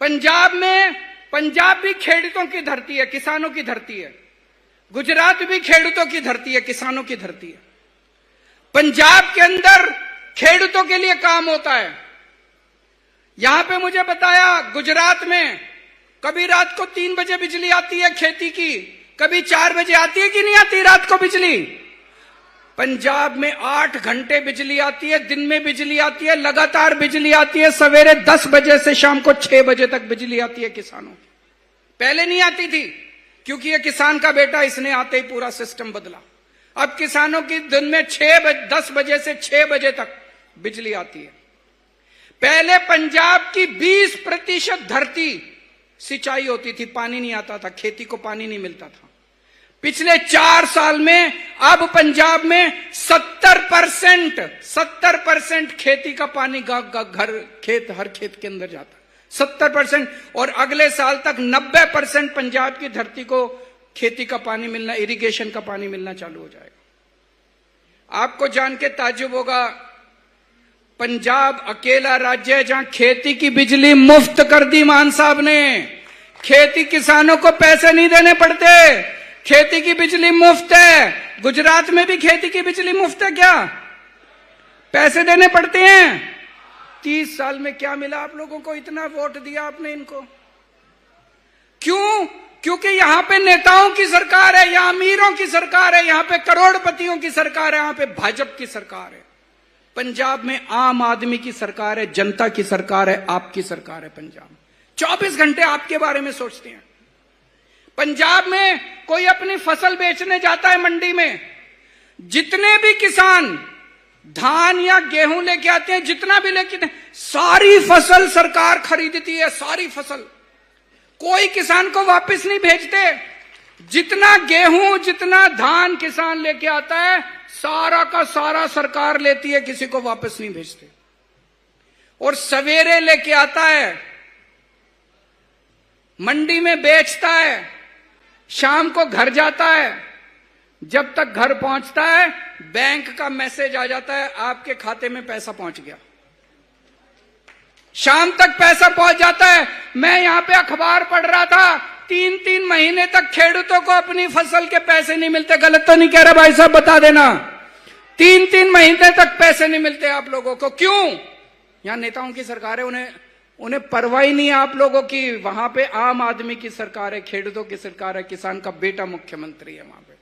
पंजाब भी खेडूतों की धरती है, किसानों की धरती है। गुजरात भी खेडूतों की धरती है, किसानों की धरती है। पंजाब के अंदर खेडूतों के लिए काम होता है। यहां पे मुझे बताया, गुजरात में कभी रात को 3 बजे बिजली आती है खेती की, कभी 4 बजे आती है कि नहीं आती रात को बिजली। पंजाब में 8 घंटे बिजली आती है, दिन में बिजली आती है, लगातार बिजली आती है। सवेरे 10 बजे से शाम को 6 बजे तक बिजली आती है किसानों की। पहले नहीं आती थी, क्योंकि ये किसान का बेटा, इसने आते ही पूरा सिस्टम बदला। अब किसानों की दिन में 10 बजे से 6 बजे तक बिजली आती है। पहले पंजाब की 20% धरती सिंचाई होती थी, पानी नहीं आता था, खेती को पानी नहीं मिलता था। पिछले 4 साल में अब पंजाब में 70% खेती का पानी हर खेत के अंदर जाता है, 70%। और अगले साल तक 90% पंजाब की धरती को खेती का पानी मिलना, इरिगेशन का पानी मिलना चालू हो जाएगा। आपको जान के ताज्जुब होगा, पंजाब अकेला राज्य है जहां खेती की बिजली मुफ्त कर दी मान साहब ने। खेती किसानों को पैसे नहीं देने पड़ते, खेती की बिजली मुफ्त है। गुजरात में भी खेती की बिजली मुफ्त है क्या? पैसे देने पड़ते हैं। 30 साल में क्या मिला आप लोगों को? इतना वोट दिया आपने इनको, क्यों? क्योंकि यहां पे नेताओं की सरकार है, यहां अमीरों की सरकार है, यहां पे करोड़पतियों की सरकार है, यहां पे भाजपा की सरकार है। पंजाब में आम आदमी की सरकार है, जनता की सरकार है, आपकी सरकार है। पंजाब 24 घंटे आपके बारे में सोचते हैं। पंजाब में कोई अपनी फसल बेचने जाता है मंडी में, जितने भी किसान धान या गेहूं लेके आते हैं, जितना भी लेके, सारी फसल सरकार खरीदती है, सारी फसल। कोई किसान को वापस नहीं भेजते। जितना गेहूं, जितना धान किसान लेके आता है, सारा का सारा सरकार लेती है, किसी को वापस नहीं भेजते। और सवेरे लेके आता है, मंडी में बेचता है, शाम को घर जाता है। जब तक घर पहुंचता है, बैंक का मैसेज आ जाता है, आपके खाते में पैसा पहुंच गया। शाम तक पैसा पहुंच जाता है। मैं यहां पे अखबार पढ़ रहा था, 3-3 महीने तक खेडूतों को अपनी फसल के पैसे नहीं मिलते। गलत तो नहीं कह रहा भाई साहब, बता देना। 3-3 महीने तक पैसे नहीं मिलते आप लोगों को। क्यों? यहां नेताओं की सरकार है, उन्हें परवाह ही नहीं है आप लोगों की। वहां पे आम आदमी की सरकार है, खेडूतों की सरकार है, किसान का बेटा मुख्यमंत्री है वहां पे।